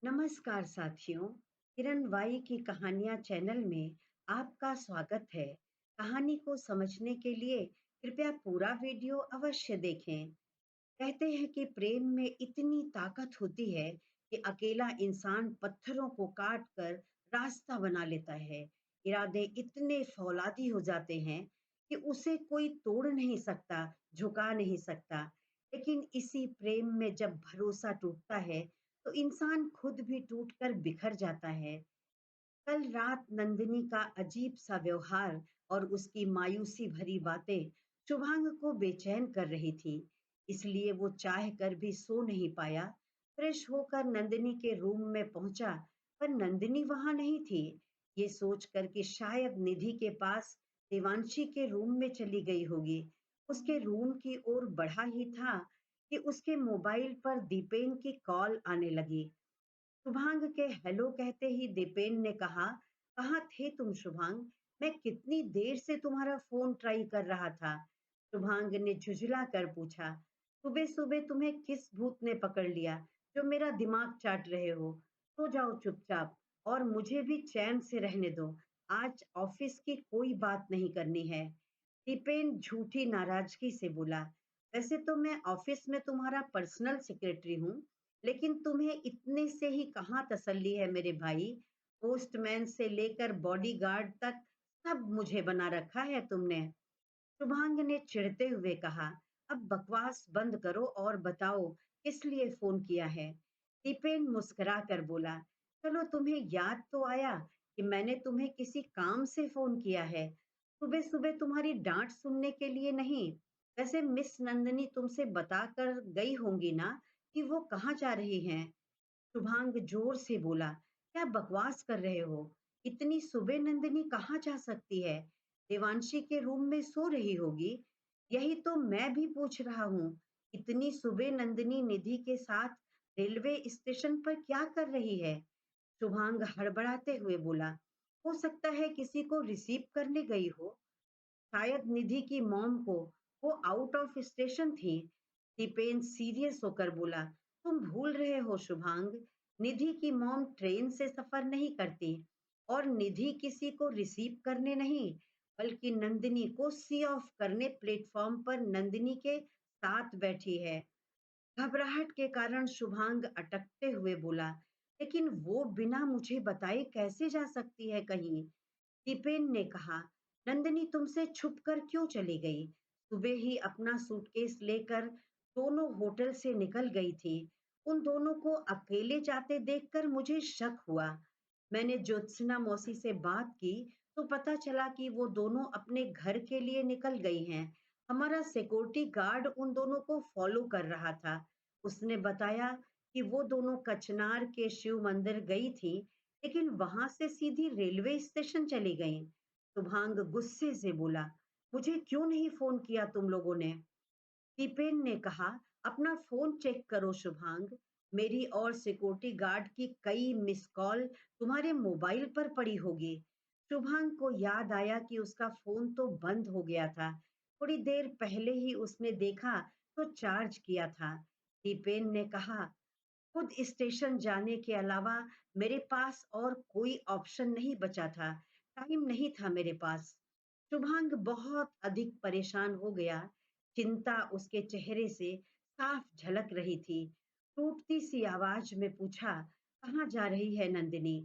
नमस्कार साथियों। किरण वाई की कहानियां चैनल में आपका स्वागत है। कहानी को समझने के लिए कृपया पूरा वीडियो अवश्य देखें। कहते हैं कि प्रेम में इतनी ताकत होती है कि अकेला इंसान पत्थरों को काट कर रास्ता बना लेता है। इरादे इतने फौलादी हो जाते हैं कि उसे कोई तोड़ नहीं सकता, झुका नहीं सकता। लेकिन इसी प्रेम में जब भरोसा टूटता है तो इंसान खुद भी टूटकर बिखर जाता है। कल रात नंदिनी का अजीब सा व्यवहार और उसकी मायूसी भरी बातें शुभांग को बेचैन कर रही थी। इसलिए वो चाह कर भी सो नहीं पाया। फ्रेश होकर नंदिनी के रूम में पहुंचा, पर नंदिनी वहां नहीं थी। ये सोचकर कि शायद निधि के पास देवांशी के रूम में चली गई होगी, उसके रूम की ओर बढ़ा ही था कि उसके मोबाइल पर दीपेन की कॉल आने लगी। शुभांग के हेलो कहते ही दीपेन ने कहा, कहाँ थे तुम शुभांग? मैं कितनी देर से तुम्हारा फोन ट्राई कर रहा था। शुभांग ने झुंझला कर पूछा, सुबह सुबह तुम्हें किस भूत ने पकड़ लिया जो मेरा दिमाग चाट रहे हो? सो जाओ चुपचाप और मुझे भी चैन से रहने दो। आज ऑफिस की कोई बात नहीं करनी है। दीपेन झूठी नाराजगी से बोला, वैसे तो मैं ऑफिस में तुम्हारा पर्सनल सेक्रेटरी हूँ, लेकिन तुम्हें इतने से ही कहाँ तसल्ली है मेरे भाई। पोस्टमैन से लेकर बॉडीगार्ड तक सब मुझे बना रखा है तुमने। शुभांग ने चिढ़ते हुए कहा, अब बकवास बंद करो और बताओ किस लिए फोन किया है। दीपेन मुस्कुरा कर बोला, चलो तुम्हें याद तो आया कि मैंने तुम्हें किसी काम से फोन किया है, सुबह सुबह तुम्हारी डांट सुनने के लिए नहीं। वैसे मिस नंदनी तुमसे बता कर गई होंगी ना कि वो कहाँ जा रही हैं? शुभांग जोर से बोला, क्या बकवास कर रहे हो? इतनी सुबह नंदिनी कहाँ जा सकती है? देवांशी के रूम में सो रही होगी। यही तो मैं भी पूछ रहा हूँ। इतनी सुबह नंदिनी निधि के साथ रेलवे स्टेशन पर क्या कर रही है? शुभांग हड़बड़ाते हुए बोला, हो सकता है किसी को रिसीव करने गई हो, शायद निधि की मॉम को। वो आउट ऑफ स्टेशन थी। दीपेन सीरियस होकर बोला, तुम भूल रहे हो शुभांग, निधि की मॉम ट्रेन से सफर नहीं करती और निधि किसी को रिसीव करने नहीं, बल्कि नंदिनी को सी ऑफ करने प्लेटफॉर्म पर नंदिनी के साथ बैठी है। घबराहट के कारण शुभांग अटकते हुए बोला, लेकिन वो बिना मुझे बताए कैसे जा सकती है कहीं? दीपेन ने कहा, नंदिनी तुमसे छुप कर क्यों चली गई? सुबह ही अपना सूटकेस लेकर दोनों होटल से निकल गई थी। उन दोनों को अकेले जाते देखकर मुझे शक हुआ। मैंने ज्योत्सना मौसी से बात की तो पता चला कि वो दोनों अपने घर के लिए निकल गई हैं। हमारा सिक्योरिटी गार्ड उन दोनों को फॉलो कर रहा था। उसने बताया कि वो दोनों कचनार के शिव मंदिर गई थी, लेकिन वहां से सीधी रेलवे स्टेशन चली गईं। शुभांग गुस्से से बोला, मुझे क्यों नहीं फोन किया तुम लोगों ने? दीपेन ने कहा, अपना फोन चेक करो शुभांग, मेरी और सिक्योरिटी गार्ड की कई मिस कॉल तुम्हारे मोबाइल पर पड़ी होगी। शुभांग को याद आया कि उसका फोन तो बंद हो गया था। थोड़ी देर पहले ही उसने देखा तो चार्ज किया था। दीपेन ने कहा, खुद स्टेशन जाने के अलावा मेरे पास और कोई ऑप्शन नहीं बचा था। टाइम नहीं था मेरे पास। शुभांग बहुत अधिक परेशान हो गया। चिंता उसके चेहरे से साफ झलक रही थी। टूटती सी आवाज में पूछा, कहाँ जा रही है नंदिनी?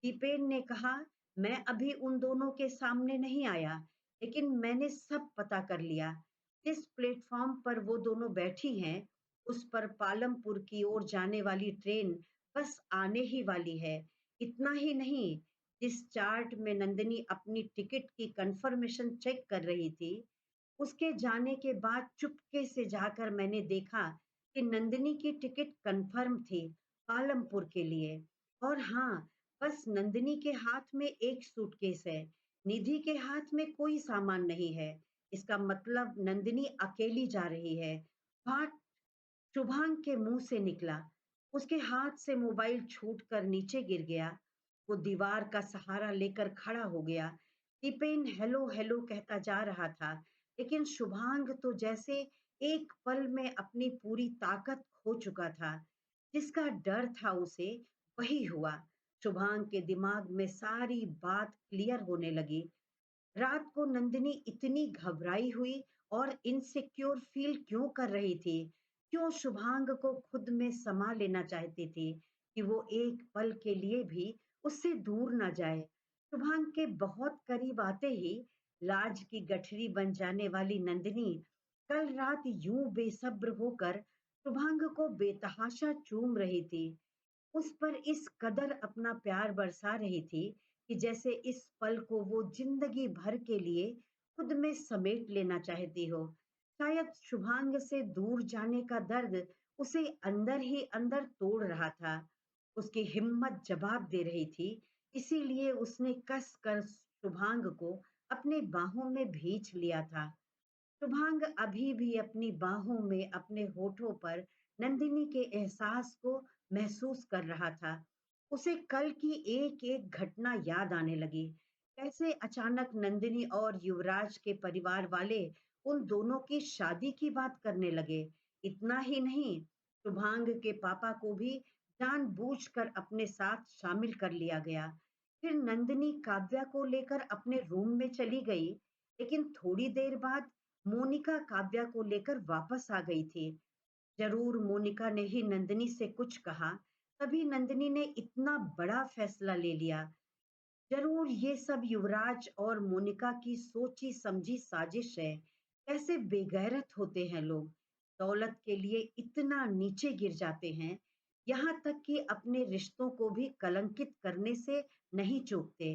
दीपेन ने कहा, मैं अभी उन दोनों के सामने नहीं आया, लेकिन मैंने सब पता कर लिया। जिस प्लेटफॉर्म पर वो दोनों बैठी हैं, उस पर पालमपुर की ओर जाने वाली ट्रेन बस आने ही वाली है। इतना ही नहीं, जिस चार्ट में नंदिनी अपनी टिकट की कंफर्मेशन चेक कर रही थी, उसके जाने के बाद चुपके से जाकर मैंने देखा कि नंदिनी की टिकट कंफर्म थी पालमपुर के लिए। और हाँ, बस नंदिनी के हाथ में एक सूटकेस है, निधि के हाथ में कोई सामान नहीं है। इसका मतलब नंदिनी अकेली जा रही है। वाट? शुभांग के मुंह से निकला। उसके हाथ से मोबाइल छूटकर नीचे गिर गया। वो दीवार का सहारा लेकर खड़ा हो गया। दीपेन हेलो हेलो कहता जा रहा था, लेकिन शुभांग तो जैसे एक पल में अपनी पूरी ताकत खो चुका था। जिसका डर था उसे वही हुआ। शुभांग के दिमाग में सारी बात क्लियर होने लगी। रात को नंदिनी इतनी घबराई हुई और इनसिक्योर फील क्यों कर रही थी? क्यों शुभांग को खुद में समा लेना चाहती थी कि वो एक पल के लिए भी उससे दूर ना जाए? शुभांग के बहुत करीब आते ही लाज की गठरी बन जाने वाली नंदिनी कल रात यूं बेसब्र होकर शुभांग को बेतहाशा चूम रही थी। उस पर इस कदर अपना प्यार बरसा रही थी कि जैसे इस पल को वो जिंदगी भर के लिए खुद में समेट लेना चाहती हो। शायद शुभांग से दूर जाने का दर्द उसे अंदर ही अंदर तोड़ रहा था। उसकी हिम्मत जवाब दे रही थी, इसीलिए उसने कस कर शुभांग को अपने बाहों में भींच लिया था। शुभांग अभी भी अपनी बाहों में अपने होठों पर नंदिनी के एहसास को महसूस कर रहा था। उसे कल की एक एक घटना याद आने लगी। कैसे अचानक नंदिनी और युवराज के परिवार वाले उन दोनों की शादी की बात करने लगे। इतना ही नहीं, शुभांग के पापा को भी जानबूझकर अपने साथ शामिल कर लिया गया। फिर नंदिनी काव्या को लेकर अपने रूम में चली गई, लेकिन थोड़ी देर बाद मोनिका काव्या को लेकर वापस आ गई थी। जरूर मोनिका ने ही नंदिनी से कुछ कहा, तभी नंदिनी ने इतना बड़ा फैसला ले लिया। जरूर ये सब युवराज और मोनिका की सोची समझी साजिश है। कैसे बेगैरत होते हैं लोग, दौलत के लिए इतना नीचे गिर जाते हैं, यहाँ तक कि अपने रिश्तों को भी कलंकित करने से नहीं चूकते।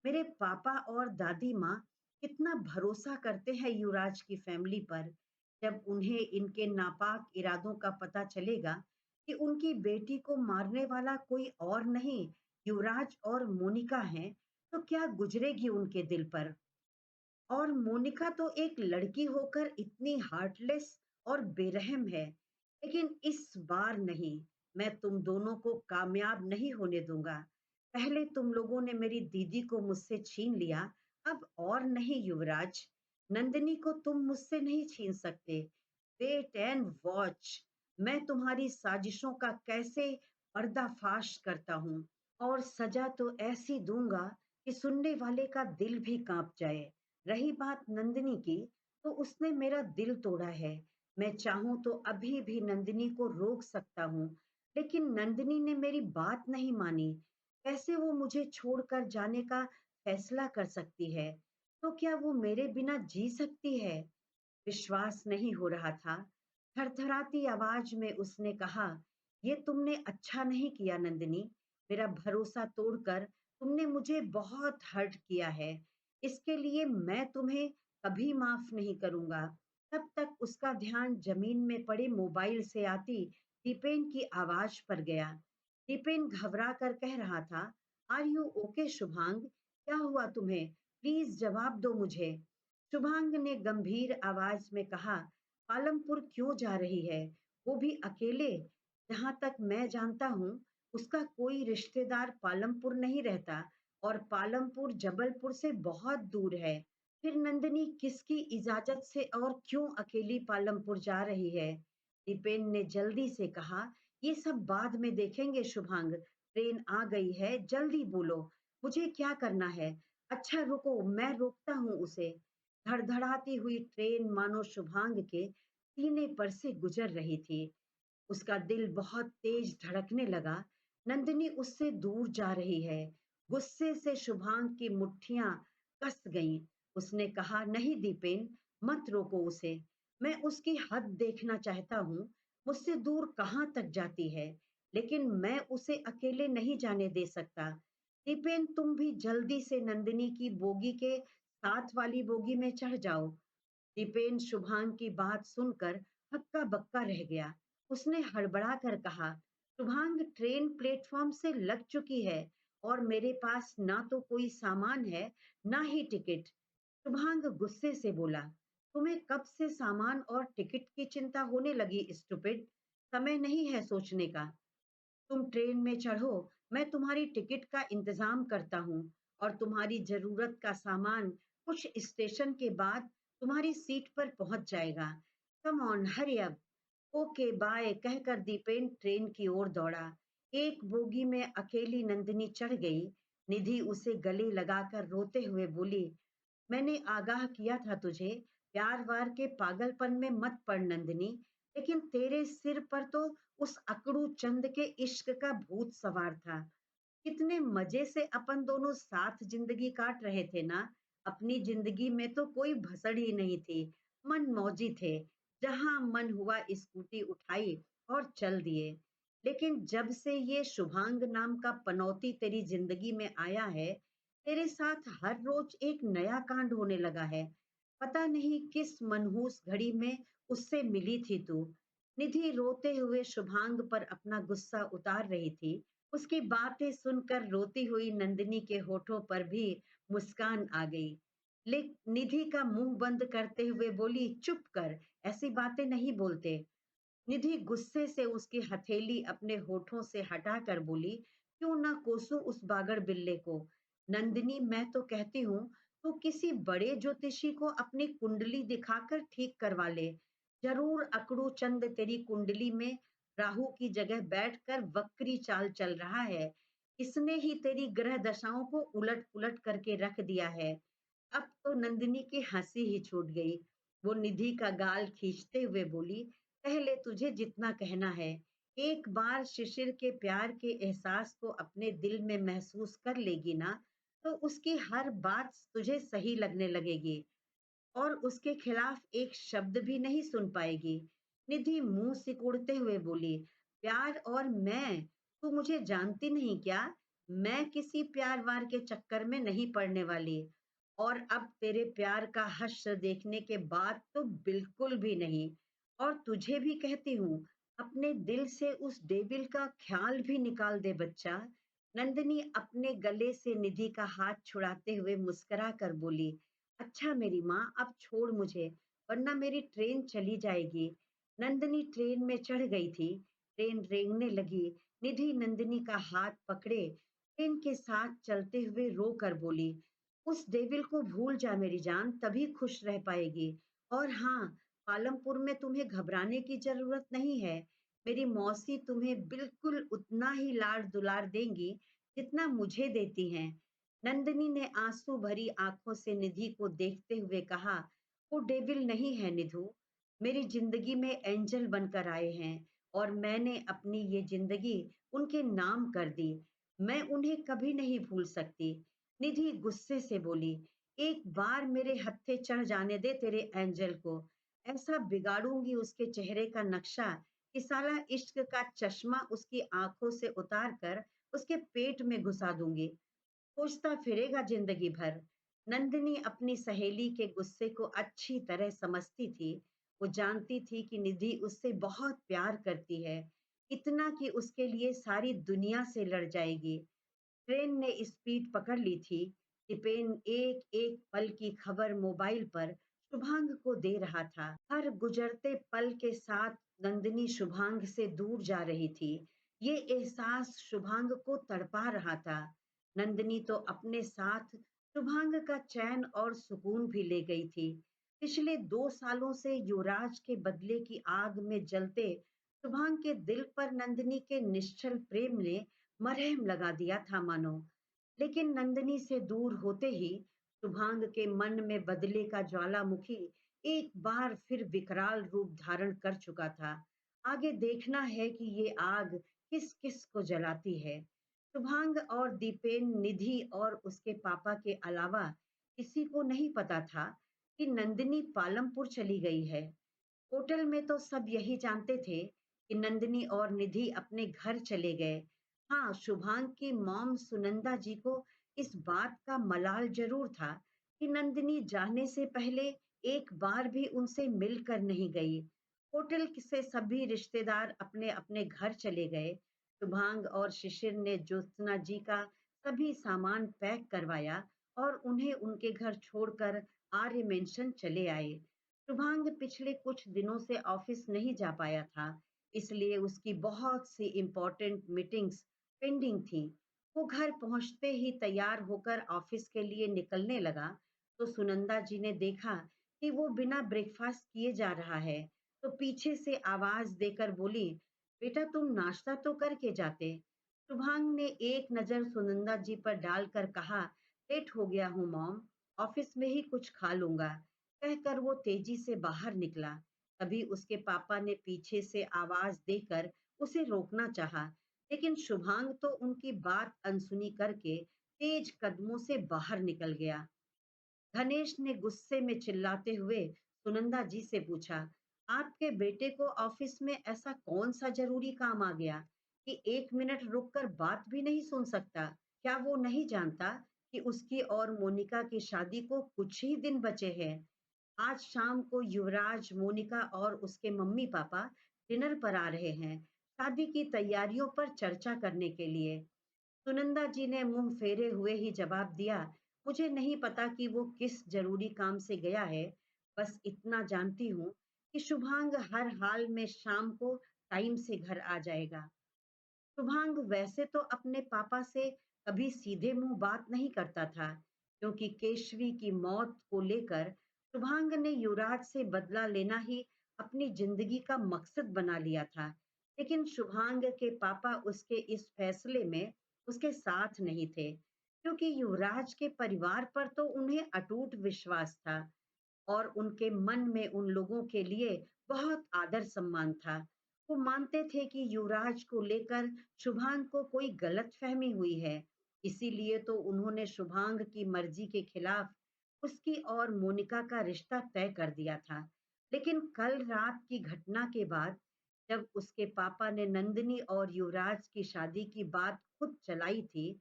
मेरे पापा और दादी माँ कितना भरोसा करते हैं युवराज की फैमिली पर। जब उन्हें इनके नापाक इरादों का पता चलेगा कि उनकी बेटी को मारने वाला कोई और नहीं युवराज और मोनिका हैं, तो क्या गुजरेगी उनके दिल पर? और मोनिका तो एक लड़की होकर इतनी हार्टलेस और बेरहम है। लेकिन इस बार नहीं, मैं तुम दोनों को कामयाब नहीं होने दूंगा। पहले तुम लोगों ने मेरी दीदी को मुझसे छीन लिया, अब और नहीं युवराज। नंदिनी को तुम मुझसे नहीं छीन सकते। वेट एंड वॉच, मैं तुम्हारी साजिशों का कैसे पर्दाफाश करता हूँ, और सजा तो ऐसी दूंगा कि सुनने वाले का दिल भी कांप जाए। रही बात नंदिनी की, तो उसने मेरा दिल तोड़ा है। मैं चाहूं तो अभी भी नंदिनी को रोक सकता हूँ, लेकिन नंदिनी ने मेरी बात नहीं मानी। कैसे वो मुझे छोड़कर जाने का फैसला कर सकती है? तो क्या वो मेरे बिना जी सकती है? विश्वास नहीं हो रहा था। थरथराती आवाज में उसने कहा, ये तुमने अच्छा नहीं किया नंदिनी। मेरा भरोसा तोड़कर तुमने मुझे बहुत हर्ट किया है। इसके लिए मैं तुम्हें कभी माफ नहीं करूंगा। तब तक उसका ध्यान जमीन में पड़े मोबाइल से आती दीपेन की आवाज पर गया। दीपेन घबरा कर कह रहा था, आर यू ओके शुभांग? क्या हुआ तुम्हें? प्लीज जवाब दो मुझे। शुभांग ने गंभीर आवाज में कहा, पालमपुर क्यों जा रही है, वो भी अकेले? जहां तक मैं जानता हूँ, उसका कोई रिश्तेदार पालमपुर नहीं रहता, और पालमपुर जबलपुर से बहुत दूर है। फिर नंदिनी किसकी इजाजत से और क्यों अकेली पालमपुर जा रही है? दीपेन ने जल्दी से कहा, ये सब बाद में देखेंगे शुभांग। ट्रेन आ गई है, जल्दी बोलो, मुझे क्या करना है? अच्छा रुको, मैं रोकता हूँ उसे। धड़धड़ाती हुई ट्रेन मानो शुभांग के सीने पर से गुजर रही थी। उसका दिल बहुत तेज धड़कने लगा। नंदिनी उससे दूर जा रही है। गुस्से से शुभांग की मुट्ठियां कस गईं। उसने कहा, नहीं दीपेन, मत रोको उसे। मैं उसकी हद देखना चाहता हूँ। मुझसे दूर कहाँ तक जाती है, लेकिन मैं उसे अकेले नहीं जाने दे सकता। दीपेन, तुम भी जल्दी से नंदिनी की बोगी के साथ वाली बोगी में चढ़ जाओ। दीपेन शुभांग की बात सुनकर हक्का बक्का रह गया। उसने हड़बड़ा कर कहा, शुभांग, ट्रेन प्लेटफॉर्म से लग चुकी है और मेरे पास ना तो कोई सामान है, ना ही टिकट। शुभांग गुस्से से बोला, तुम्हें कब से सामान और टिकट की चिंता होने लगी स्टूपिड? समय नहीं है सोचने का। तुम ट्रेन में चढ़ो, मैं तुम्हारी टिकट का इंतजाम करता हूँ, और तुम्हारी जरूरत का सामान कुछ स्टेशन के बाद तुम्हारी सीट पर पहुंच जाएगा। Come on hurry up. Okay bye कहकर दीपेन ट्रेन की ओर दौड़ा। एक बोगी में अकेली नंदिनी चढ़ गई। निधि उसे गले लगाकर रोते हुए बोली, मैंने आगाह किया था तुझे, प्यार वार के पागलपन में मत पड़ नंदिनी, लेकिन तेरे सिर पर तो उस अकड़ू चंद के इश्क का भूत सवार था। कितने मजे से अपन दोनों साथ जिंदगी काट रहे थे ना। अपनी जिंदगी में तो कोई भसड़ ही नहीं थी, मन मौजी थे। जहां मन हुआ स्कूटी उठाई और चल दिए। लेकिन जब से ये शुभांग नाम का पनौती तेरी जिंदगी में आया है, तेरे साथ हर रोज एक नया कांड होने लगा है। पता नहीं किस मनहूस घड़ी में उससे मिली थी तू। निधि रोते हुए शुभांग पर अपना गुस्सा उतार रही थी। उसकी बातें सुनकर रोती हुई नंदिनी के होठों पर भी मुस्कान आ गई। लेकिन निधि का मुंह बंद करते हुए बोली, चुप कर, ऐसी बातें नहीं बोलते। निधि गुस्से से उसकी हथेली अपने होठों से हटाकर बोली, क्यों ना कोसूं उस बागड़ बिल्ले को। नंदिनी, मैं तो कहती हूँ तू किसी बड़े ज्योतिषी को अपनी कुंडली दिखाकर ठीक करवा ले। जरूर अकड़ू चंद तेरी कुंडली में राहु की जगह बैठकर वक्री चाल चल रहा है। इसने ही तेरी ग्रह दशाओं को उलट पुलट करके रख दिया है। अब तो नंदिनी की हंसी ही छूट गई। वो निधि का गाल खींचते हुए बोली, पहले तुझे जितना कहना है, एक बार शिशिर के प्यार के एहसास को अपने दिल में महसूस कर लेगी ना, तो उसकी हर बात तुझे सही लगने लगेगी और उसके खिलाफ एक शब्द भी नहीं सुन पाएगी। निधि मुंह सिकुड़ते हुए बोली, प्यार और मैं, तू मुझे जानती नहीं क्या? मैं किसी प्यार वार के चक्कर में नहीं पड़ने वाली। और अब तेरे प्यार का हश्र देखने के बाद तो बिल्कुल भी नहीं। और तुझे भी कहती हूँ, अपने दिल से उस डेविल का ख्याल भी निकाल दे बच्चा। नंदिनी अपने गले से निधि का हाथ छुड़ाते हुए मुस्कुरा कर बोली, अच्छा मेरी माँ, अब छोड़ मुझे, वरना मेरी ट्रेन चली जाएगी। नंदिनी ट्रेन में चढ़ गई थी। ट्रेन रेंगने लगी। निधि नंदिनी का हाथ पकड़े ट्रेन के साथ चलते हुए रो कर बोली, उस डेविल को भूल जा मेरी जान, तभी खुश रह पाएगी। और हाँ, पालमपुर में तुम्हें घबराने की जरूरत नहीं है। मेरी मौसी तुम्हें बिल्कुल उतना ही लाड दुलार देंगी जितना मुझे देती हैं। नंदिनी ने आंसू भरी आंखों से निधि को देखते हुए कहा, वो डेविल नहीं है निधु, मेरी जिंदगी में एंजल बनकर आए हैं और मैंने अपनी ये जिंदगी उनके नाम कर दी। मैं उन्हें कभी नहीं भूल सकती। निधि गुस्से से बोली, एक बार मेरे हत्थे चढ़ जाने दे तेरे एंजल को, ऐसा बिगाड़ूंगी उसके चेहरे का नक्शा कि साला इश्क का चश्मा उसकी आंखों से उतार कर उसके पेट में घुसा दूंगी। सोचता फिरेगा जिंदगी भर। नंदिनी अपनी सहेली के गुस्से को अच्छी तरह समझती थी। वो जानती थी कि निधि उससे बहुत प्यार करती है, इतना कि उसके लिए सारी दुनिया से लड़ जाएगी। ट्रेन ने स्पीड पकड़ ली थी। टिपेन एक एक पल की खबर मोबाइल पर शुभांग को दे रहा था। हर गुजरते पल के साथ नंदिनी शुभांग से दूर जा रही थी। ये एहसास शुभांग को तड़पा रहा था। नंदिनी तो अपने साथ शुभांग का चैन और सुकून भी ले गई थी। पिछले 2 सालों से युवराज के बदले की आग में जलते शुभांग के दिल पर नंदिनी के निश्चल प्रेम ने मरहम लगा दिया था मानो। लेकिन नंदिनी से दूर होते ही शुभांग के मन में बदले का ज्वालामुखी एक बार फिर विकराल रूप धारण कर चुका था। आगे देखना है कि ये आग किस किस को जलाती है। शुभांग और दीपेन, निधि और उसके पापा के अलावा किसी को नहीं पता था कि नंदिनी पालमपुर चली गई है। होटल में तो सब यही जानते थे कि नंदिनी और निधि अपने घर चले गए। हाँ, शुभांग की मॉम सुनंदा जी को इस बात का मलाल जरूर था कि नंदिनी जाने से पहले एक बार भी उनसे मिलकर नहीं गई। होटल से सभी रिश्तेदार अपने अपने घर चले गए। शुभांग और शिशिर ने ज्योत्सना जी का सभी सामान पैक करवाया और उन्हें उनके घर छोड़कर आर्य मेंशन चले आए। शुभांग पिछले कुछ दिनों से ऑफिस नहीं जा पाया था, इसलिए उसकी बहुत सी इम्पोर्टेंट मीटिंग्स पेंडिंग थी। वो घर पहुंचते ही तैयार होकर ऑफिस के लिए निकलने लगा, तो सुनंदा जी ने देखा कि वो बिना ब्रेकफास्ट किए जा रहा है, तो पीछे से आवाज देकर बोली, बेटा तुम नाश्ता तो करके जाते। शुभांग ने एक नजर सुनंदा जी पर डालकर कहा, लेट हो गया हूँ मॉम, ऑफिस में ही कुछ खा लूंगा। कहकर वो तेजी से बाहर निकला। तभी उसके पापा ने पीछे से आवाज देकर उसे रोकना चाहा, लेकिन शुभांग तो उनकी बात अनसुनी करके तेज कदमों से बाहर निकल गया। धनेश ने गुस्से में चिल्लाते हुए सुनंदा जी से पूछा, आपके बेटे को ऑफिस में ऐसा कौन सा जरूरी काम आ गया कि 1 मिनट रुककर बात भी नहीं सुन सकता? क्या वो नहीं जानता कि उसकी और मोनिका की शादी को कुछ ही दिन बचे हैं? आज शाम को युवराज, मोनिका और उसके मम्मी पापा डिनर पर आ रहे हैं, शादी की तैयारियों पर चर्चा करने के लिए। सुनंदा जी ने मुंह फेरे हुए ही जवाब दिया, मुझे नहीं पता कि वो किस जरूरी काम से गया है। बस इतना जानती हूँ कि शुभांग हर हाल में शाम को टाइम से घर आ जाएगा। शुभांग वैसे तो अपने पापा से कभी सीधे मुंह बात नहीं करता था, क्योंकि केशवी की मौत को लेकर शुभांग ने युवराज से बदला लेना ही अपनी जिंदगी का मकसद बना लिया था। लेकिन शुभांग के पापा उसके इस फैसले में उसके साथ नहीं थे, क्योंकि युवराज के परिवार पर तो उन्हें अटूट विश्वास था और उनके मन में उन लोगों के लिए बहुत आदर सम्मान था। वो मानते थे कि युवराज को लेकर शुभांग को कोई गलतफहमी हुई है, इसीलिए तो उन्होंने शुभांग की मर्जी के खिलाफ उसकी और मोनिका का रिश्ता तय कर दिया था। लेकिन कल रात की घटना के बाद, जब उसके पापा ने नंदिनी और युवराज की शादी की बात खुद चलाई थी,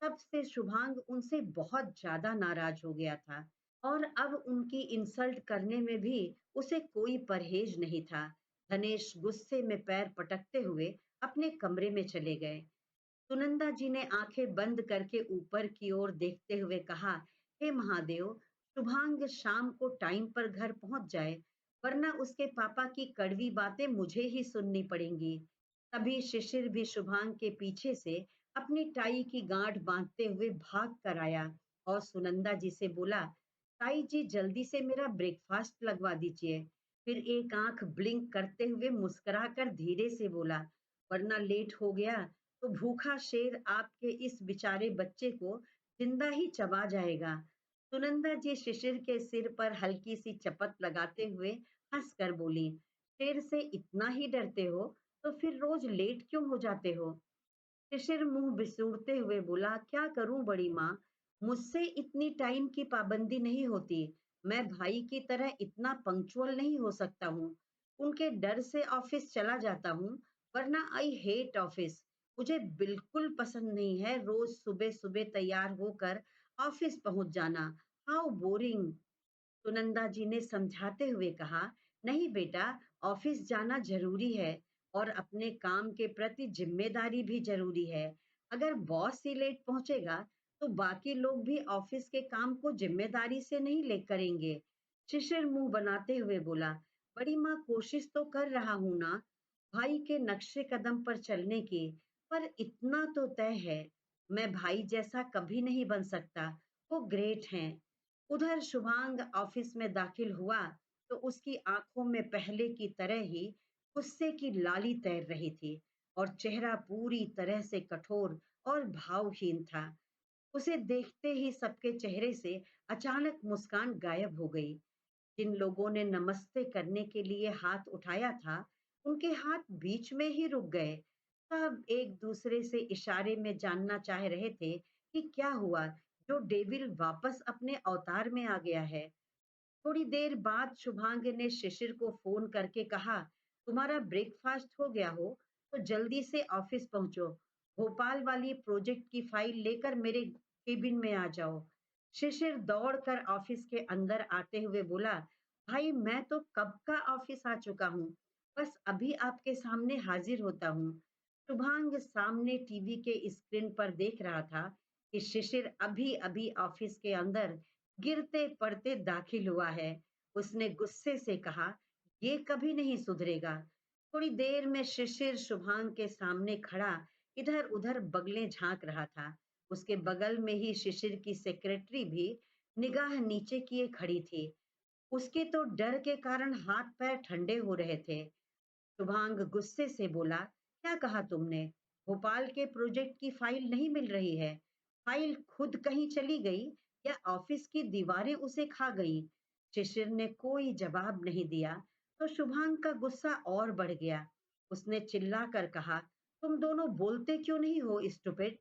तब से शुभांग उनसे बहुत ज्यादा नाराज हो गया था और अब उनकी इंसल्ट करने में भी उसे कोई परहेज नहीं था। धनेश गुस्से में पैर पटकते हुए अपने कमरे में चले गए। सुनंदा जी ने आंखें बंद करके ऊपर की ओर देखते हुए कहा, हे महादेव, शुभांग शाम को टाइम पर घर पहुंच जाए, वरना उसके पापा की कड़वी बातें मुझे ही सुननी पड़ेंगी। तभी शिशिर भी शुभांग के पीछे से अपनी टाई की गांठ बांधते हुए भाग कर आया और सुनंदा जी से बोला, ताई जी जल्दी से मेरा ब्रेकफास्ट लगवा दीजिए। फिर एक आंख ब्लिंक करते हुए मुस्कुराकर धीरे से बोला, वरना लेट हो गया तो भूखा शेर आपके इस बेचारे बच्चे को जिंदा ही चबा जाएगा। सुनंदा जी शिशिर के सिर पर हल्की सी चपत लगाते हुए हंसकर बोली, शेर से इतना ही डरते हो तो फिर रोज लेट क्यों हो जाते हो? शिशिर मुंह बिसूरते हुए बोला, क्या करूं बड़ी माँ, मुझसे इतनी टाइम की पाबंदी नहीं होती। मैं भाई की तरह इतना पंक्चुअल नहीं हो सकता हूँ। उनके डर से ऑफिस चला जाता हूँ, वरना आई हेट ऑफिस। मुझे बिल्कुल पसंद नहीं है रोज सुबह सुबह तैयार होकर ऑफिस पहुंच जाना। How boring. सुनंदा जी ने समझाते हुए कहा, नहीं बेटा, ऑफिस जाना जरूरी है और अपने काम के प्रति जिम्मेदारी भी जरूरी है। अगर बॉस ही लेट पहुंचेगा तो बाकी लोग भी ऑफिस के काम को जिम्मेदारी से नहीं ले करेंगे। शिशिर मुंह बनाते हुए बोला, बड़ी माँ कोशिश तो कर रहा हूं ना, भाई के नक्शे कदम पर चलने की, पर इतना तो तय है, मैं भाई जैसा कभी नहीं बन सकता। वो ग्रेट हैं। उधर शुभांग ऑफिस में दाखिल हुआ तो उसकी आंखों में पहले की तरह ही गुस्से की लाली तैर रही थी और चेहरा पूरी तरह से कठोर और भावहीन था। उसे देखते ही सबके चेहरे से अचानक मुस्कान गायब हो गई। जिन लोगों ने नमस्ते करने के लिए हाथ उठाया था, उनके हाथ बीच में ही रुक गए। सब एक दूसरे से इशारे में जानना चाह रहे थे कि क्या हुआ, जो डेविल वापस अपने अवतार में आ गया है। थोड़ी देर बाद शुभांग ने शिशिर को फोन करके कहा, तुम्हारा ब्रेकफास्ट हो गया हो तो जल्दी से ऑफिस पहुंचो, भोपाल वाली प्रोजेक्ट की फाइल लेकर मेरे केबिन में आ जाओ। शिशिर दौड़कर ऑफिस के अंदर आते हुए बोला, भाई मैं तो कब का ऑफिस आ चुका हूँ, बस अभी आपके सामने हाजिर होता हूँ। शुभांग सामने टीवी के स्क्रीन पर देख रहा था कि शिशिर अभी अभी ऑफिस के अंदर गिरते पड़ते दाखिल हुआ है। उसने गुस्से से कहा, ये कभी नहीं सुधरेगा। थोड़ी देर में शिशिर शुभांग के सामने खड़ा इधर उधर बगलें झांक रहा था। उसके बगल में ही शिशिर की सेक्रेटरी भी निगाह नीचे किए खड़ी थी। उसके तो डर के कारण हाथ पैर ठंडे हो रहे थे। शुभांग गुस्से से बोला, क्या कहा तुमने? भोपाल के प्रोजेक्ट की फाइल नहीं मिल रही है। फाइल खुद कहीं चली गई या ऑफिस की दीवारें उसे खा गई। शिशिर ने कोई जवाब नहीं दिया तो शुभांग का गुस्सा और बढ़ गया। उसने चिल्लाकर कहा, तुम दोनों बोलते क्यों नहीं हो स्टूपिड?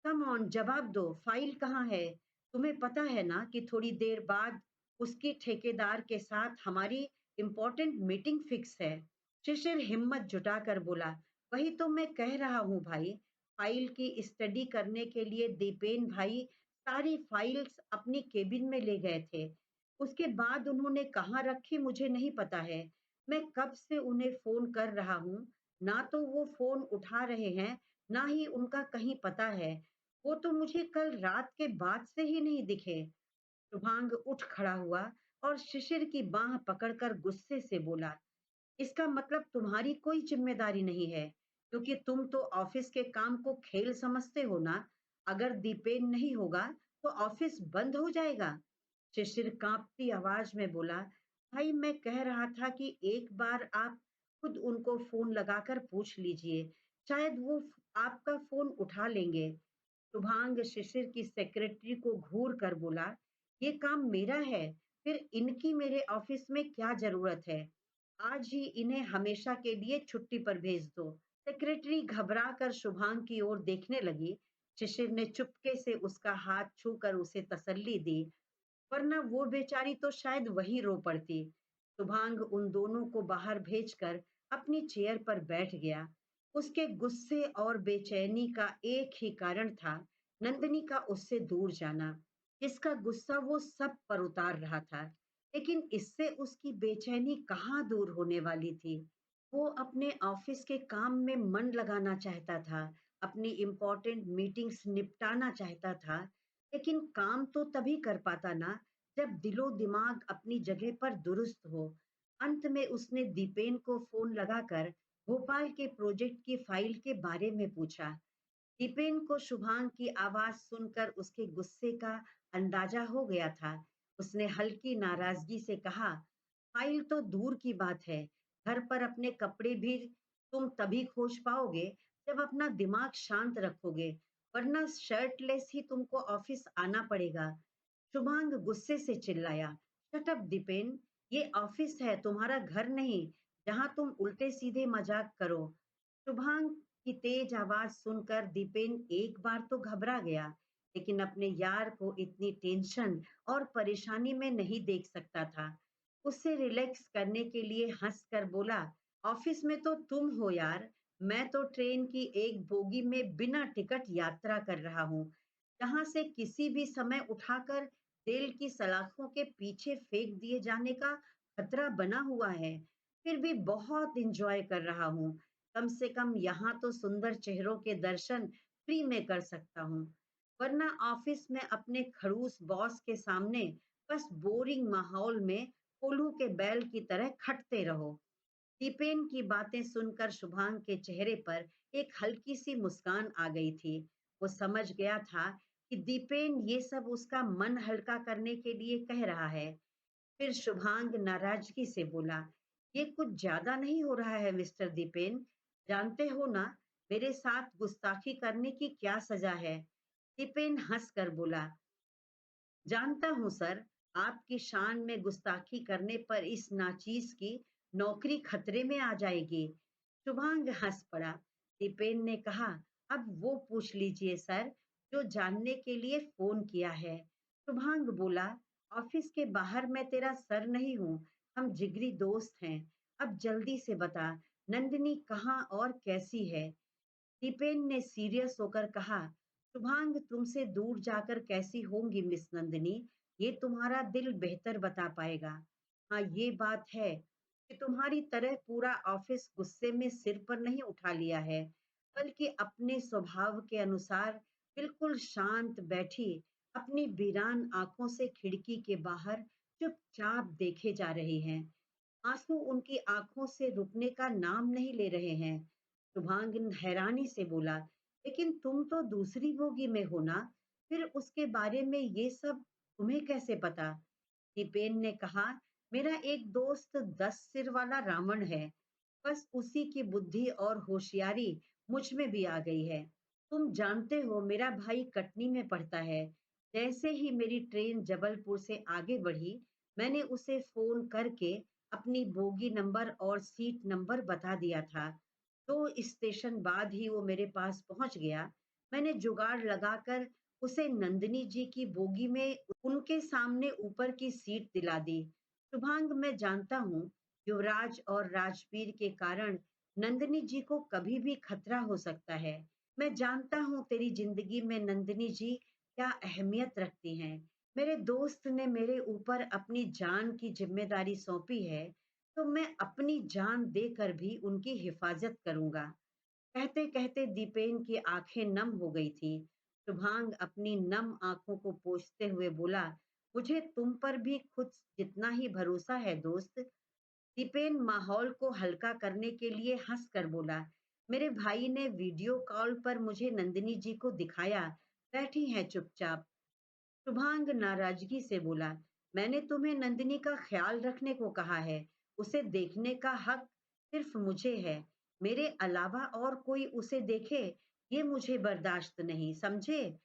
कम ऑन, जवाब दो, फाइल कहाँ है? तुम्हें पता है ना कि थोड़ी देर बाद उसकी ठेकेदार के साथ हमारी इम्पोर्टेंट मीटिंग फिक्स है। शिशिर हिम्मत जुटाकर बोला, वही तो मैं कह रहा हूँ भाई। फाइल की स्टडी करने के लिए दीपेन भाई सारी फाइल्स अपनी केबिन में ले गए थे। उसके बाद उन्होंने कहाँ रखी मुझे नहीं पता है। मैं कब से उन्हें फोन कर रहा हूँ, ना तो वो फोन उठा रहे हैं, ना ही उनका कहीं पता है। वो तो मुझे कल रात के बाद से ही नहीं दिखे। शुभांग उठ खड़ा हुआ और शिशिर की बाह पकड़कर गुस्से से बोला, इसका मतलब तुम्हारी कोई जिम्मेदारी नहीं है, क्योंकि तुम तो ऑफिस के काम को खेल समझते हो ना। अगर दीपेन नहीं होगा तो ऑफिस बंद हो जाएगा। शिशिर कांपती आवाज में बोला, भाई मैं कह रहा था कि एक बार आप खुद उनको फोन लगाकर पूछ लीजिए, शायद वो आपका फोन उठा लेंगे। शुभांग शिशिर की सेक्रेटरी को घूर कर बोला, ये काम मेरा है, फिर इनकी मेरे ऑफिस में क्या जरूरत है? आज ही इन्हें हमेशा के लिए छुट्टी पर भेज दो। सेक्रेटरी घबरा कर शुभांग की ओर देखने लगी। शिशिर ने चुपके से उसका हाथ छूकर उसे तसल्ली दी, वरना वो बेचारी तो शायद वहीं रो पड़ती। शुभांग उन दोनों को बाहर भेजकर अपनी चेयर पर बैठ गया। उसके गुस्से और बेचैनी का एक ही कारण था, नंदिनी का उससे दूर जाना। इसका गुस्सा वो सब पर उतार रहा था, लेकिन इससे उसकी बेचैनी कहाँ दूर होने वाली थी। वो अपने ऑफिस के काम में मन लगाना चाहता था, अपनी इम्पोर्टेंट मीटिंग्स निपटाना चाहता था, लेकिन काम तो तभी कर पाता ना जब दिलो दिमाग अपनी जगह पर दुरुस्त हो। अंत में उसने दीपेन को फोन लगाकर भोपाल के प्रोजेक्ट की फाइल के बारे में पूछा। दीपेन को शुभांग की आवाज सुनकर उसके गुस्से का अंदाजा हो गया था। उसने हल्की नाराजगी से कहा, फाइल तो दूर की बात है, घर पर अपने कपड़े भी तुम तभी खोज पाओगे जब अपना दिमाग शांत रखोगे, वरना शर्टलेस ही तुमको ऑफिस आना पड़ेगा। शुभांग गुस्से से चिल्लाया, शट अप दीपेन, ये ऑफिस है, तुम्हारा घर नहीं, जहां तुम उल्टे सीधे मजाक करो। शुभांग की तेज आवाज सुनकर दीपेन एक बार तो घबरा गया, लेकिन अपने यार को इतनी टेंशन और परेशानी में नहीं देख सकता था। उससे रिलैक्स करने के लिए हंसकर बोला, ऑफिस में तो तुम हो यार, मैं तो ट्रेन की एक बोगी में बिना टिकट यात्रा कर रहा हूँ, जहां से किसी भी समय उठाकर रेल की सलाखों के पीछे फेंक दिए जाने का खतरा बना हुआ है। फिर भी बहुत इंजॉय कर रहा हूँ। कम से कम यहाँ तो सुंदर चेहरों के दर्शन फ्री में कर सकता हूँ, वरना ऑफिस में अपने खड़ूस बॉस के सामने बस बोरिंग माहौल में कोल्हू के बैल की तरह खटते रहो। दीपेन की बातें सुनकर शुभांग के चेहरे पर एक हल्की सी मुस्कान आ गई थी। वो समझ गया था कि दीपेन ये सब उसका मन हल्का करने के लिए कह रहा है। फिर शुभांग नाराजगी से बोला, ये कुछ ज्यादा नहीं हो रहा है मिस्टर दीपेन? जानते हो ना मेरे साथ गुस्ताखी करने की क्या सजा है? दीपेन हंस कर बोला, जानता हूँ सर, आपकी शान में गुस्ताखी करने पर इस नाचीज की नौकरी खतरे में आ जाएगी। शुभांग हंस पड़ा। दीपेन ने कहा, अब वो पूछ लीजिए सर, जो जानने के लिए फोन किया है। शुभांग बोला, ऑफिस के बाहर मैं तेरा सर नहीं हूँ, हम जिगरी दोस्त हैं। अब जल्दी से बता, नंदिनी कहाँ और कैसी है? दीपेन ने सीरियस होकर कहा, शुभांग तुमसे दूर जाकर कैसी होंगी मिस नंदिनी, ये तुम्हारा दिल बेहतर बता पाएगा। हाँ ये बात है कि तुम्हारी तरह पूरा ऑफिस गुस्से में सिर पर नहीं उठा लिया है, बल्कि अपने स्वभाव के अनुसार बिल्कुल शांत बैठी अपनी वीरान आंखों से खिड़की के बाहर चुपचाप देखे जा रही हैं। आंसू उनकी आंखों से रुकने का नाम नहीं ले रहे हैं। शुभांगिन हैरानी से बोला, लेकिन तुम तो दूसरी बोगी में हो ना, फिर उसके बारे में ये सब तुम्हें कैसे पता? दीपेन ने कहा, मेरा एक दोस्त 10 सिर वाला रावण है, बस उसी की बुद्धि और होशियारी मुझ में भी आ गई है। तुम जानते हो मेरा भाई कटनी में पढ़ता है। जैसे ही मेरी ट्रेन जबलपुर से आगे बढ़ी, मैंने उसे फ़ोन करके अपनी बोगी नंबर और सीट नंबर बता दिया था। 2 स्टेशन बाद ही वो मेरे पास पहुँच गया। मैंने जुगाड़ लगाकर उसे नंदिनी जी की बोगी में उनके सामने ऊपर की सीट दिला दी। शुभांग, मैं जानता हूँ, युवराज और राजवीर के कारण नंदिनी जी को कभी भी खतरा हो सकता है। मैं जानता हूँ तेरी जिंदगी में नंदिनी जी क्या अहमियत रखती हैं। मेरे दोस्त ने मेरे ऊपर अपनी जान की जिम्मेदारी सौंपी है, तो मैं अपनी जान देकर भी उनकी हिफाजत करूंगा। कहते-कहते दीपेन की आंखें नम हो गई थी। शुभांग अपनी नम आंखों को पोंछते हुए बोला, मुझे तुम पर भी खुद जितना ही भरोसा है दोस्त। दीपेन माहौल को हल्का करने के लिए हंसकर बोला, मेरे भाई ने वीडियो कॉल पर मुझे नंदिनी जी को दिखाया, बैठी हैं चुपचाप। शुभांग नाराजगी से बोला, मैंने तुम्हें नंदिनी का ख्याल रखने को कहा है। उसे देखने का हक सिर्फ मुझे है। मेरे अलावा और कोई उसे देखे, ये मुझे बर्दाश्त नहीं, समझे?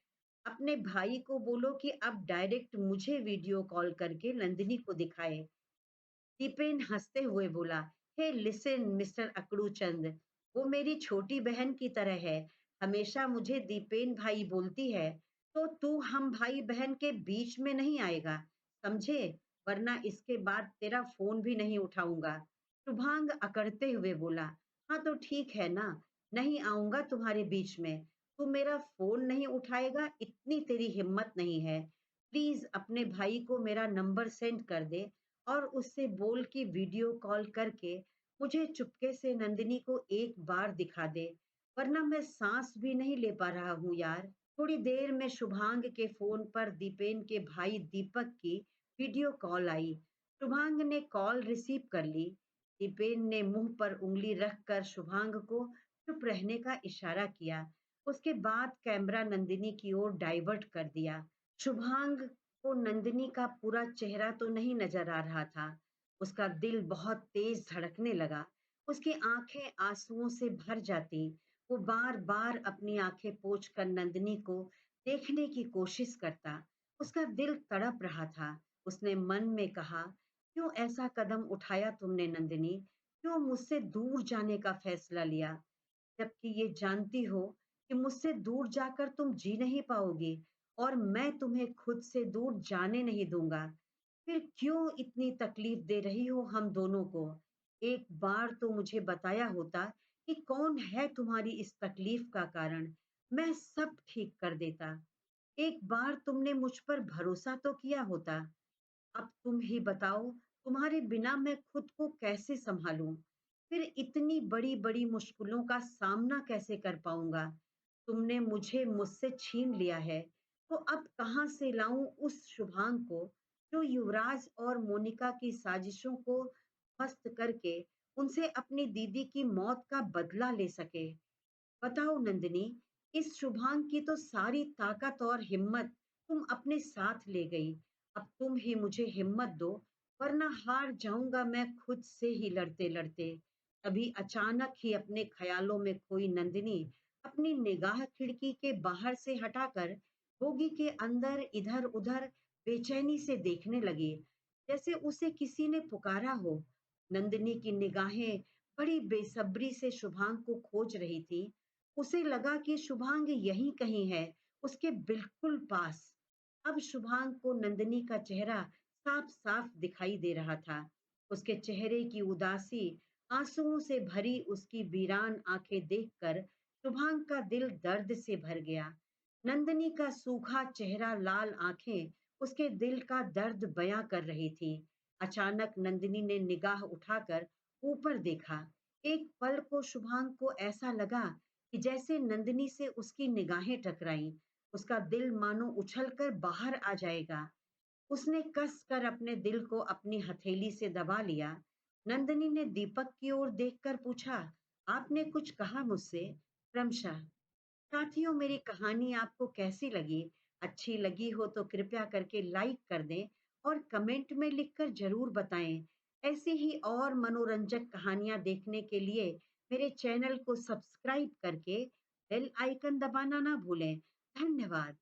अपने भाई को बोलो कि अब डायरेक्ट मुझे वीडियो कॉल करके नंदिनी को दिखाए। दीपेन हंसते हुए बोला, हे लिसन मिस्टर अकड़ूचंद, वो मेरी छोटी बहन की तरह है। हमेशा मुझे दीपेन भाई बोलती है, तो तू हम भाई बहन के बीच में नहीं आएगा, समझे? वरना इसके बाद तेरा फोन भी नहीं उठाऊंगा। शुभांग अकड़ते हुए बोला, हाँ तो ठीक है ना, नहीं आऊंगा तुम्हारे बीच में। तू मेरा फोन नहीं उठाएगा, इतनी तेरी हिम्मत नहीं है। प्लीज अपने भाई को मेरा नंबर सेंड कर दे और उससे बोल कि वीडियो कॉल करके मुझे चुपके से नंदिनी को एक बार दिखा दे, वरना मैं सांस भी नहीं ले पा रहा हूँ यार। थोड़ी देर में शुभांग के फोन पर दीपेन के भाई दीपक की वीडियो कॉल आई। शुभांग ने कॉल रिसीव कर ली। दीपेन ने मुंह पर उंगली रखकर शुभांग को चुप रहने का इशारा किया। उसके बाद कैमरा नंदिनी की ओर डाइवर्ट कर दिया। शुभांग को नंदिनी का पूरा चेहरा तो नहीं नजर आ रहा था। उसका दिल बहुत तेज धड़कने लगा। उसकी आंखें आंसुओं से भर जाती। वो बार बार अपनी आंखें पोंछकर नंदिनी को देखने की कोशिश करता। उसका दिल तड़प रहा था। उसने मन में कहा, क्यों ऐसा कदम उठाया तुमने नंदिनी? क्यों मुझसे दूर जाने का फैसला लिया, जबकि ये जानती हो कि मुझसे दूर जाकर तुम जी नहीं पाओगी और मैं तुम्हें खुद से दूर जाने नहीं दूंगा। फिर क्यों इतनी तकलीफ दे रही हो हम दोनों को? एक बार तो मुझे बताया होता कि कौन है तुम्हारी इस तकलीफ का कारण, मैं सब ठीक कर देता। एक बार तुमने मुझ पर भरोसा तो किया होता। अब तुम ही बताओ, तुम्हारे बिना मैं खुद को कैसे संभालूं? फिर इतनी बड़ी-बड़ी मुश्किलों का सामना कैसे कर पाऊंगा? तुमने मुझे मुझसे छीन लिया है, तो अब कहाँ से लाऊं उस शुभांग को जो युवराज और मोनिका की साजिशों को ध्वस्त करके उनसे अपनी दीदी की मौत का बदला ले सके? बताओ नंदिनी, इस शुभांग की तो सारी ताकत और हिम्मत तुम अपने साथ ले गई। अब तुम ही मुझे हिम्मत दो, वरना हार जाऊंगा मैं खुद से ही लड़ते लड़ते। तभी अचानक ही अपने ख्यालों में खोई नंदिनी अपनी निगाह खिड़की के बाहर से हटाकर बोगी के अंदर इधर उधर बेचैनी से देखने लगी, जैसे उसे किसी ने पुकारा हो। नंदिनी की निगाहें बड़ी बेसब्री से शुभांग को खोज रही थी। उसे लगा कि शुभांग यहीं कहीं है, उसके बिल्कुल पास। अब शुभांग को नंदिनी का चेहरा साफ साफ दिखाई दे रहा था। उसके चेहरे की उदासी, आंसुओं से भरी उसकी वीरान आंखें देखकर शुभांग का दिल दर्द से भर गया। नंदिनी का सूखा चेहरा, लाल आंखें उसके दिल का दर्द बयां कर रही थी। अचानक नंदिनी ने निगाह उठाकर ऊपर देखा। एक पल को शुभांग को ऐसा लगा कि जैसे नंदिनी से उसकी निगाहें टकराईं। उसका दिल मानो उछलकर बाहर आ जाएगा। उसने कस कर अपने दिल को अपनी हथेली से दबा लिया। नंदिनी ने दीपक की ओर देखकर पूछा, आपने कुछ कहा मुझसे? क्रमशः। साथियों, मेरी कहानी आपको कैसी लगी? अच्छी लगी हो तो कृपया करके लाइक कर दें और कमेंट में लिखकर जरूर बताएं। ऐसी ही और मनोरंजक कहानियां देखने के लिए मेरे चैनल को सब्सक्राइब करके बेल आइकन दबाना ना भूलें। धन्यवाद।